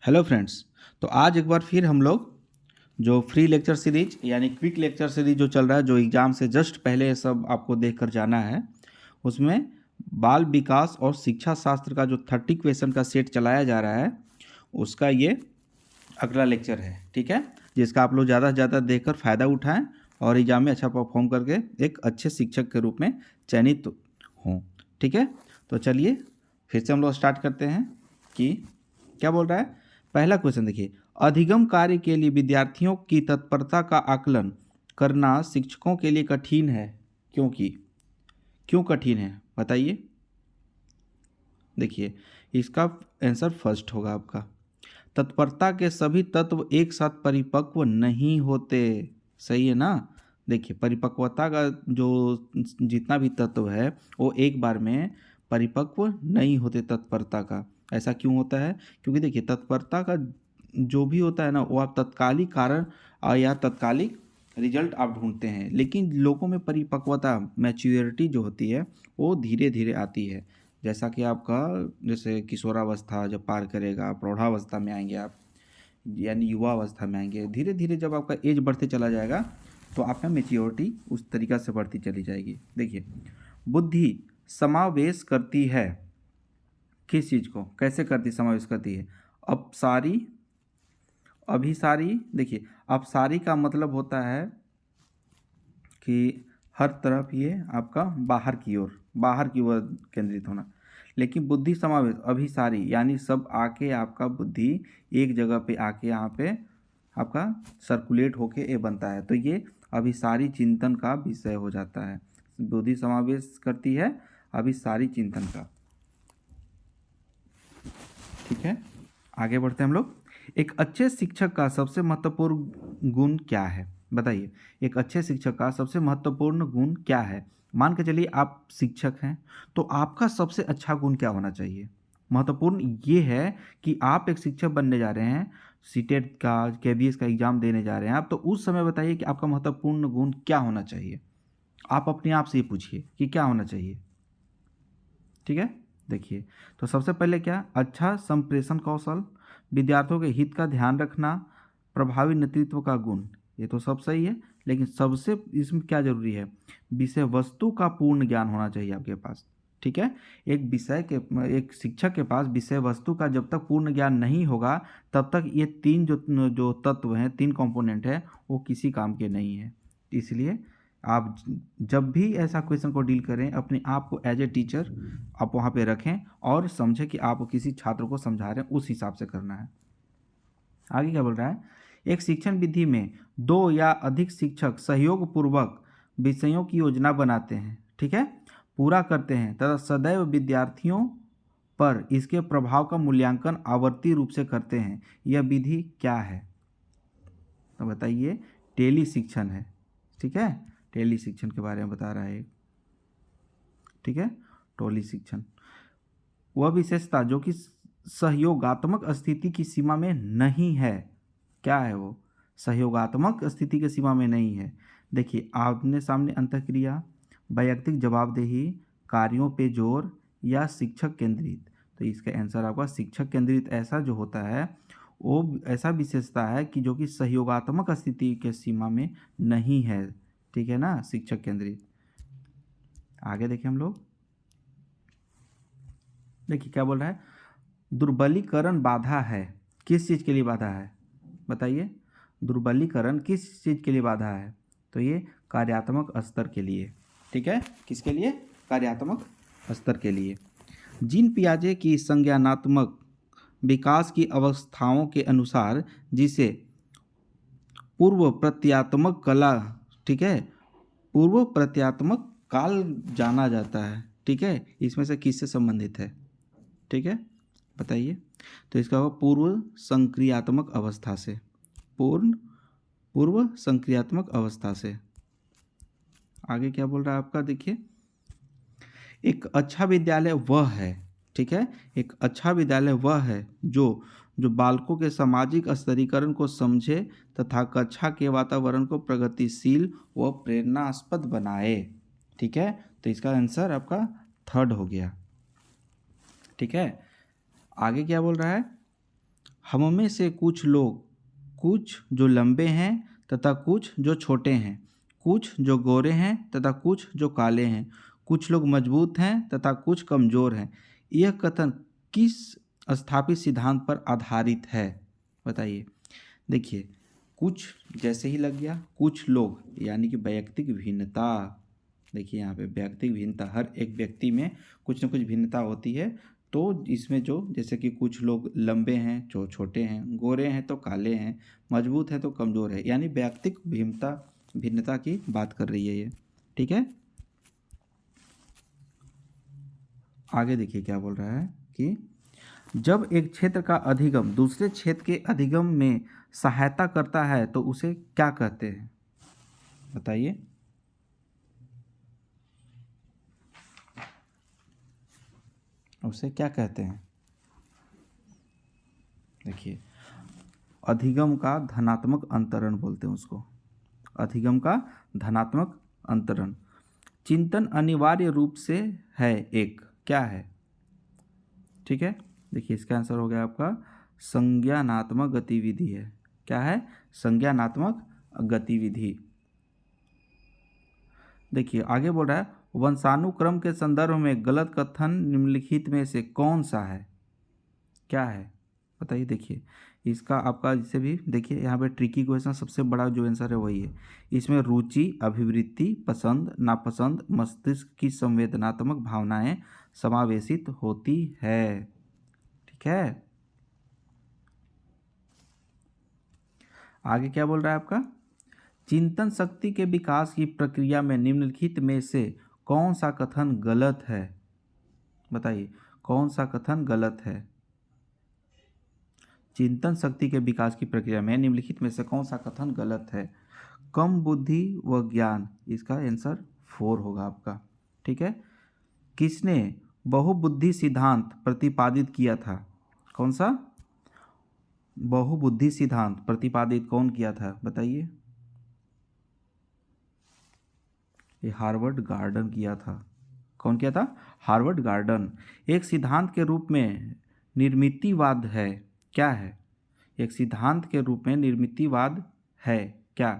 Hello friends. तो आज एक बार फिर हम लोग जो फ्री लेक्चर सीरीज यानी क्विक लेक्चर सीरीज जो चल रहा है, जो एग्ज़ाम से जस्ट पहले सब आपको देख कर जाना है, उसमें बाल विकास और शिक्षा शास्त्र का जो 30 क्वेश्चन का सेट चलाया जा रहा है, उसका ये अगला लेक्चर है। ठीक है, जिसका आप लोग ज़्यादा से ज़्यादा देखकर फ़ायदा उठाएं और एग्ज़ाम में अच्छा परफॉर्म करके एक अच्छे शिक्षक के रूप में चयनित हों। ठीक है, तो चलिए फिर से हम लोग स्टार्ट करते हैं कि क्या बोल रहा है। पहला क्वेश्चन देखिए, अधिगम कार्य के लिए विद्यार्थियों की तत्परता का आकलन करना शिक्षकों के लिए कठिन है, क्योंकि क्यों कठिन है बताइए। देखिए, इसका आंसर फर्स्ट होगा आपका, तत्परता के सभी तत्व एक साथ परिपक्व नहीं होते। सही है ना। देखिए, परिपक्वता का जो जितना भी तत्व है वो एक बार में परिपक्व नहीं होते तत्परता का। ऐसा क्यों होता है? क्योंकि देखिए, तत्परता का जो भी होता है ना, वो आप तत्कालिक कारण या तत्कालिक रिजल्ट आप ढूंढते हैं, लेकिन लोगों में परिपक्वता मैच्योरिटी जो होती है वो धीरे धीरे आती है। जैसा कि आपका जैसे किशोरावस्था जब पार करेगा, प्रौढ़ावस्था में आएंगे आप, यानी युवा अवस्था में आएंगे, धीरे धीरे जब आपका एज बढ़ते चला जाएगा तो आपका मेच्योरिटी उस तरीक़ा से बढ़ती चली जाएगी। देखिए, बुद्धि समावेश करती है किस चीज़ को, कैसे करती समावेश करती है? अपसारी, अभिसारी। देखिए, अपसारी का मतलब होता है कि हर तरफ ये आपका बाहर की ओर केंद्रित होना। लेकिन बुद्धि समावेश अभिसारी यानी सब आके आपका बुद्धि एक जगह पे आके यहाँ पे आपका सर्कुलेट होके ये बनता है, तो ये अभिसारी चिंतन का विषय हो जाता है। बुद्धि समावेश करती है अभिसारी चिंतन का। ठीक है, आगे बढ़ते हैं हम लोग। एक अच्छे शिक्षक का सबसे महत्वपूर्ण गुण क्या है बताइए। एक अच्छे शिक्षक का सबसे महत्वपूर्ण गुण क्या है? मान के चलिए आप शिक्षक हैं, तो आपका सबसे अच्छा गुण क्या होना चाहिए? महत्वपूर्ण ये है कि आप एक शिक्षक बनने जा रहे हैं, सीटेट का केबीएस का एग्ज़ाम देने जा रहे हैं आप, तो उस समय बताइए कि आपका महत्वपूर्ण गुण क्या होना चाहिए। आप अपने आप से ये पूछिए कि क्या होना चाहिए। ठीक है, देखिए, तो सबसे पहले क्या, अच्छा संप्रेषण कौशल, विद्यार्थियों के हित का ध्यान रखना, प्रभावी नेतृत्व का गुण। ये तो सब सही है, लेकिन सबसे इसमें क्या जरूरी है, विषय वस्तु का पूर्ण ज्ञान होना चाहिए आपके पास। ठीक है, एक शिक्षक के पास विषय वस्तु का जब तक पूर्ण ज्ञान नहीं होगा, तब तक ये तीन जो जो तत्व हैं, तीन कंपोनेंट हैं, वो किसी काम के नहीं है। इसलिए आप जब भी ऐसा क्वेश्चन को डील करें, अपने आप को एज ए टीचर आप वहाँ पे रखें और समझें कि आप किसी छात्र को समझा रहे हैं, उस हिसाब से करना है। आगे क्या बोल रहा है, एक शिक्षण विधि में दो या अधिक शिक्षक सहयोग पूर्वक विषयों की योजना बनाते हैं, ठीक है, पूरा करते हैं तथा सदैव विद्यार्थियों पर इसके प्रभाव का मूल्यांकन आवर्ती रूप से करते हैं। यह विधि क्या है? तो बताइए, टेली शिक्षण है। ठीक है, टेली शिक्षण के बारे में बता रहा है। ठीक है, टेली शिक्षण वह विशेषता जो कि सहयोगात्मक स्थिति की सीमा में नहीं है। क्या है वो? सहयोगात्मक स्थिति की सीमा में नहीं है। देखिए, आमने सामने अंतःक्रिया, वैयक्तिक जवाबदेही, कार्यों पे जोर या शिक्षक केंद्रित। तो इसका आंसर आपका शिक्षक केंद्रित ऐसा जो होता है वो ऐसा विशेषता है कि जो कि सहयोगात्मक स्थिति के सीमा में नहीं है। ठीक है ना, शिक्षक केंद्रित। आगे देखें हम लोग। देखिए क्या बोल रहा है, दुर्बलीकरण बाधा है। किस चीज़ के लिए बाधा है बताइए? दुर्बलीकरण किस चीज़ के लिए बाधा है? तो ये कार्यात्मक स्तर के लिए। ठीक है, किसके लिए? कार्यात्मक स्तर के लिए। जीन पियाजे की संज्ञानात्मक विकास की अवस्थाओं के अनुसार जिसे पूर्व प्रत्यात्मक कला, ठीक है, पूर्व प्रत्यात्मक काल जाना जाता है। ठीक है, इसमें से किससे संबंधित है? ठीक है, बताइए। तो इसका होगा पूर्व संक्रियात्मक अवस्था से, पूर्व संक्रियात्मक अवस्था से। आगे क्या बोल रहा है आपका, देखिए, एक अच्छा विद्यालय वह है, ठीक है, एक अच्छा विद्यालय वह है जो जो बालकों के सामाजिक स्तरीकरण को समझे तथा कक्षा के वातावरण को प्रगतिशील व प्रेरणास्पद बनाए। ठीक है, तो इसका आंसर आपका थर्ड हो गया। ठीक है, आगे क्या बोल रहा है, हम में से कुछ लोग, कुछ जो लंबे हैं तथा कुछ जो छोटे हैं, कुछ जो गोरे हैं तथा कुछ जो काले हैं, कुछ लोग मजबूत हैं तथा कुछ कमज़ोर हैं। यह कथन किस स्थापित सिद्धांत पर आधारित है? बताइए। देखिए, कुछ जैसे ही लग गया, कुछ लोग यानी कि वैयक्तिक भिन्नता। देखिए यहाँ पे वैयक्तिक भिन्नता, हर एक व्यक्ति में कुछ न कुछ भिन्नता होती है। तो इसमें जो जैसे कि कुछ लोग लंबे हैं जो छोटे हैं, गोरे हैं तो काले हैं, मजबूत है तो कमज़ोर है, यानी वैयक्तिक भिन्नता भिन्नता की बात कर रही है ये। ठीक है, आगे देखिए क्या बोल रहा है कि जब एक क्षेत्र का अधिगम दूसरे क्षेत्र के अधिगम में सहायता करता है तो उसे क्या कहते हैं? बताइए। उसे क्या कहते हैं? देखिए, अधिगम का धनात्मक अंतरण बोलते हैं उसको। अधिगम का धनात्मक अंतरण। चिंतन अनिवार्य रूप से है एक, क्या है? ठीक है, देखिए इसका आंसर हो गया आपका संज्ञानात्मक गतिविधि है। क्या है? संज्ञानात्मक गतिविधि। देखिए आगे बोल रहा है, वंशानुक्रम के संदर्भ में गलत कथन निम्नलिखित में से कौन सा है? क्या है? बताइए। देखिए इसका आपका जिसे भी देखिए यहाँ पे ट्रिकी क्वेश्चन, सबसे बड़ा जो आंसर है वही है। इसमें रुचि, अभिवृत्ति, पसंद, नापसंद, मस्तिष्क की संवेदनात्मक भावनाएं समावेशित होती है। ठीक है, आगे क्या बोल रहा है आपका? चिंतन शक्ति के विकास की प्रक्रिया में निम्नलिखित में से कौन सा कथन गलत है? बताइए, कौन सा कथन गलत है? चिंतन शक्ति के विकास की प्रक्रिया में निम्नलिखित में से कौन सा कथन गलत है? कम बुद्धि व ज्ञान, इसका आंसर 4 होगा आपका। ठीक है, किसने बहुबुद्धि सिद्धांत प्रतिपादित किया था? कौन सा बहुबुद्धि सिद्धांत प्रतिपादित कौन किया था? बताइए। ये हार्वर्ड गार्डन किया था। कौन किया था? Harvard garden. एक सिद्धांत के रूप में निर्मितिवाद है, क्या है? एक सिद्धांत के रूप में निर्मितिवाद है क्या?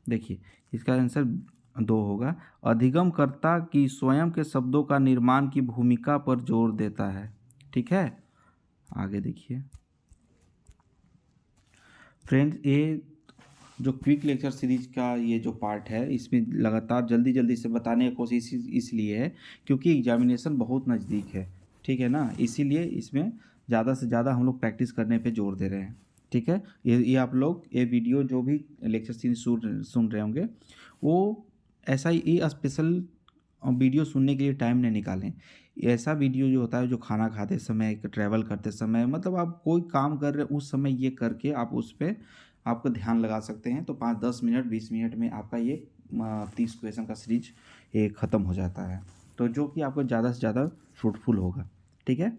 देखिए इसका आंसर 2 होगा। अधिगमकर्ता की स्वयं के शब्दों का निर्माण की भूमिका पर जोर देता है। ठीक है, आगे देखिए फ्रेंड्स, ये जो क्विक लेक्चर सीरीज का ये जो पार्ट है, इसमें लगातार जल्दी जल्दी से बताने की कोशिश इसलिए है क्योंकि एग्जामिनेशन बहुत नज़दीक है। ठीक है ना, इसीलिए इसमें ज़्यादा से ज़्यादा हम लोग प्रैक्टिस करने पे जोर दे रहे हैं। ठीक है, ये आप लोग ये वीडियो जो भी लेक्चर सीरीज सुन रहे होंगे, वो ऐसा ही ये स्पेशल वीडियो सुनने के लिए टाइम नहीं निकालें। ऐसा वीडियो जो होता है जो खाना खाते समय, ट्रैवल करते समय, मतलब आप कोई काम कर रहे हैं उस समय ये करके आप उस पर आपका ध्यान लगा सकते हैं। तो 5-10 मिनट 20 मिनट में आपका ये 30 क्वेश्चन का सीरीज ये ख़त्म हो जाता है, तो जो कि आपको ज़्यादा से ज़्यादा फ्रूटफुल होगा। ठीक है,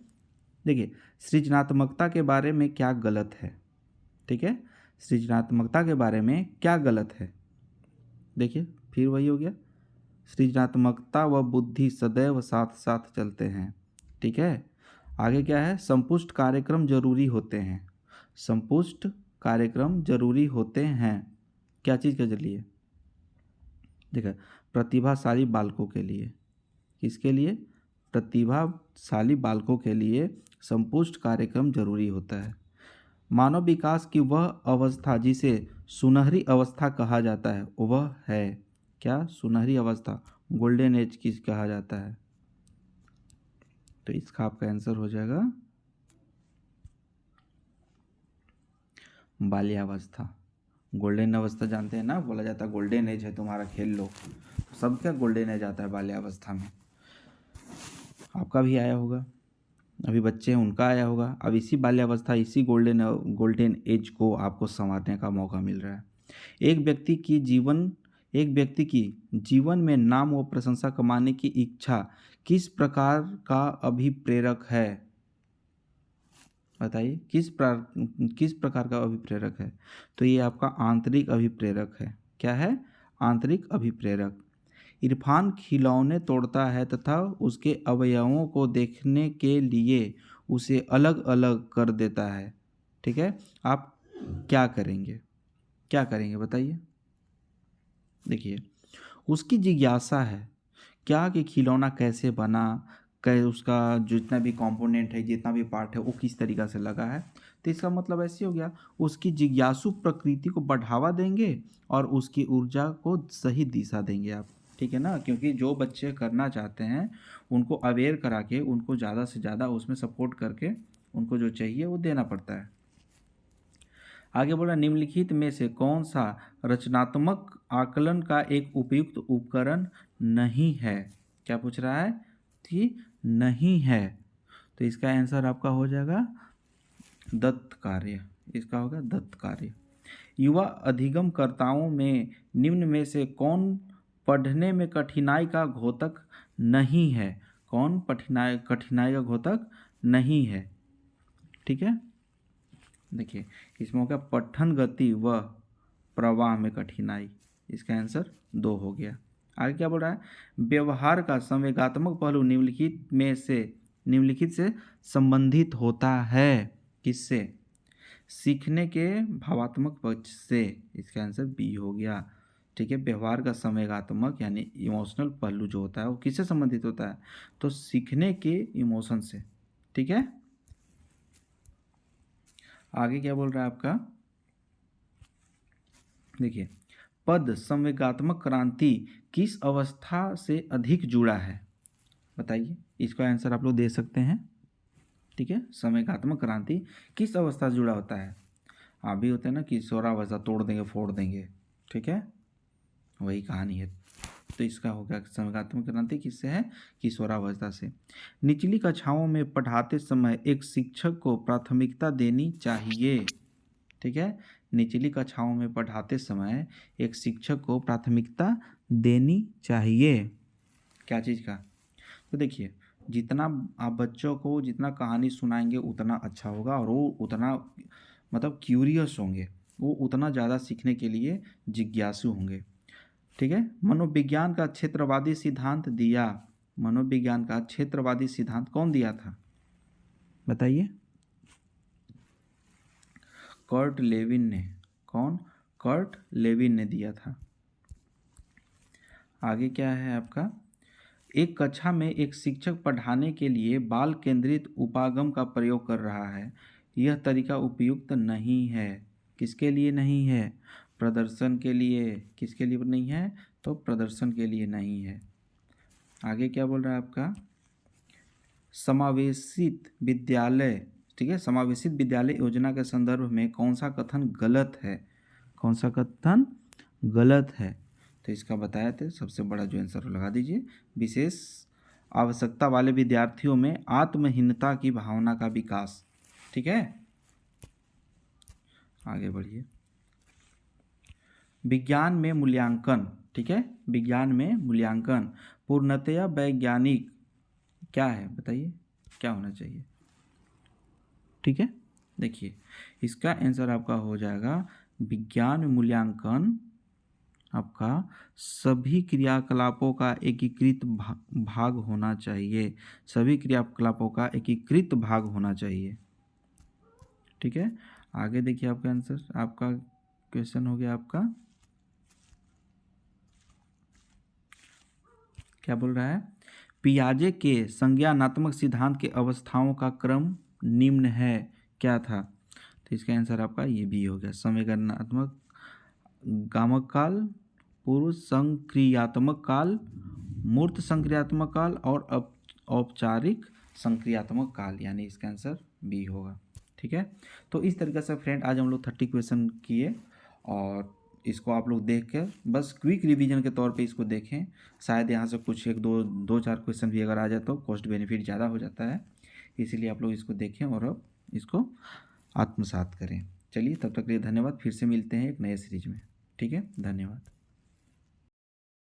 देखिए सृजनात्मकता के बारे में क्या गलत है? ठीक है, सृजनात्मकता के बारे में क्या गलत है? देखिए फिर वही हो गया, सृजनात्मकता व बुद्धि सदैव साथ साथ चलते हैं। ठीक है, आगे क्या है? संपुष्ट कार्यक्रम जरूरी होते हैं। संपुष्ट कार्यक्रम जरूरी होते हैं क्या चीज़ के लिए? देखा, प्रतिभाशाली बालकों के लिए। किसके लिए? प्रतिभाशाली बालकों के लिए संपुष्ट कार्यक्रम जरूरी होता है। मानव विकास की वह अवस्था जिसे सुनहरी अवस्था कहा जाता है, वह है क्या? सुनहरी अवस्था, गोल्डन एज किस कहा जाता है? तो इसका आपका आंसर हो जाएगा बाल्यावस्था। गोल्डन अवस्था जानते हैं ना, बोला जाता है गोल्डन एज है तुम्हारा, खेल लो। सबका गोल्डन एज आता है बाल्यावस्था में। आपका भी आया होगा, अभी बच्चे हैं उनका आया होगा। अब इसी बाल्यावस्था, इसी गोल्डन एज को आपको संवारने का मौका मिल रहा है। एक व्यक्ति की जीवन में नाम व प्रशंसा कमाने की इच्छा किस प्रकार का अभिप्रेरक है? बताइए, किस प्रकार का अभिप्रेरक है? तो ये आपका आंतरिक अभिप्रेरक है। क्या है? आंतरिक अभिप्रेरक। इरफान खिलौने तोड़ता है तथा उसके अवयवों को देखने के लिए उसे अलग अलग कर देता है। ठीक है, आप क्या करेंगे, क्या करेंगे बताइए। देखिए, उसकी जिज्ञासा है क्या कि खिलौना कैसे बना, कै उसका जितना भी कंपोनेंट है, जितना भी पार्ट है, वो किस तरीक़ा से लगा है। तो इसका मतलब ऐसे हो गया, उसकी जिज्ञासु प्रकृति को बढ़ावा देंगे और उसकी ऊर्जा को सही दिशा देंगे आप, ठीक है ना? क्योंकि जो बच्चे करना चाहते हैं, उनको अवेयर करा के, उनको ज़्यादा से ज़्यादा उसमें सपोर्ट करके, उनको जो चाहिए वो देना पड़ता है। आगे बोला, निम्नलिखित में से कौन सा रचनात्मक आकलन का एक उपयुक्त उपकरण नहीं है। क्या पूछ रहा है कि नहीं है, तो इसका आंसर आपका हो जाएगा दत्त कार्य। इसका होगा दत्त कार्य। युवा अधिगमकर्ताओं में निम्न में से कौन पढ़ने में कठिनाई का घोतक नहीं है। कौन कठिनाई का घोतक नहीं है, ठीक है। देखिए, इसमें होगा पठन गति व प्रवाह में कठिनाई। इसका आंसर 2 हो गया। आगे क्या बोल रहा है, व्यवहार का संवेगात्मक पहलू निम्नलिखित से संबंधित होता है। किससे? सीखने के भावात्मक पक्ष से। इसका आंसर बी हो गया, ठीक है। व्यवहार का संवेगात्मक यानी इमोशनल पहलू जो होता है वो किससे संबंधित होता है, तो सीखने के इमोशन से, ठीक है। आगे क्या बोल रहा है आपका, देखिए, पद संवेगात्मक क्रांति किस अवस्था से अधिक जुड़ा है, बताइए। इसका आंसर आप लोग दे सकते हैं, ठीक है। संवेगात्मक क्रांति किस अवस्था से जुड़ा होता है। अभी होता है ना कि किशोरावस्था, तोड़ देंगे फोड़ देंगे, ठीक है, वही कहानी है। तो इसका होगा संवेगात्मक क्रांति किससे है, किशोरावस्था से। निचली कक्षाओं में पढ़ाते समय एक शिक्षक को प्राथमिकता देनी चाहिए, ठीक है। निचली कक्षाओं में पढ़ाते समय एक शिक्षक को प्राथमिकता देनी चाहिए। क्या चीज़ का, तो देखिए, जितना आप बच्चों को जितना कहानी सुनाएंगे उतना अच्छा होगा, और वो उतना मतलब क्यूरियस होंगे, वो उतना ज़्यादा सीखने के लिए जिज्ञासु होंगे, ठीक है। मनोविज्ञान का क्षेत्रवादी सिद्धांत दिया, मनोविज्ञान का क्षेत्रवादी सिद्धांत कौन दिया था, बताइए। कर्ट लेविन ने। कौन? कर्ट लेविन ने दिया था। आगे क्या है आपका, एक कक्षा में एक शिक्षक पढ़ाने के लिए बाल केंद्रित उपागम का प्रयोग कर रहा है। यह तरीका उपयुक्त नहीं है। किसके लिए नहीं है, प्रदर्शन के लिए। किसके लिए नहीं है, तो प्रदर्शन के लिए नहीं है। आगे क्या बोल रहा है आपका, समावेशित विद्यालय, ठीक है, समावेशित विद्यालय योजना के संदर्भ में कौन सा कथन गलत है, कौन सा कथन गलत है, तो इसका बताया थे सबसे बड़ा जो आंसर लगा दीजिए, विशेष आवश्यकता वाले विद्यार्थियों में आत्महीनता की भावना का विकास, ठीक है। आगे बढ़िए, विज्ञान में मूल्यांकन, ठीक है, विज्ञान में मूल्यांकन पूर्णतया वैज्ञानिक क्या है, बताइए क्या होना चाहिए, ठीक है। देखिए, इसका आंसर आपका हो जाएगा, विज्ञान में मूल्यांकन आपका सभी क्रियाकलापों का एकीकृत भाग होना चाहिए। सभी क्रियाकलापों का एकीकृत भाग होना चाहिए, ठीक है। आगे देखिए, आपका आंसर, आपका क्वेश्चन हो गया आपका, क्या बोल रहा है, पियाजे के संज्ञानात्मक सिद्धांत के अवस्थाओं का क्रम निम्न है, क्या था, तो इसका आंसर आपका ये भी हो गया, संवेदनात्मक गामक काल, पूर्व संक्रियात्मक काल, मूर्त संक्रियात्मक काल और औपचारिक संक्रियात्मक काल, यानी इसका आंसर बी होगा, ठीक है। तो इस तरीके से फ्रेंड आज हम लोग 30 क्वेश्चन किए, और इसको आप लोग देख कर बस क्विक रिवीजन के तौर पे इसको देखें। शायद यहाँ से कुछ एक दो चार क्वेश्चन भी अगर आ जाए तो कॉस्ट बेनिफिट ज़्यादा हो जाता है, इसीलिए आप लोग इसको देखें और अब इसको आत्मसात करें। चलिए, तब तक के लिए धन्यवाद। फिर से मिलते हैं एक नए सीरीज में, ठीक है, धन्यवाद।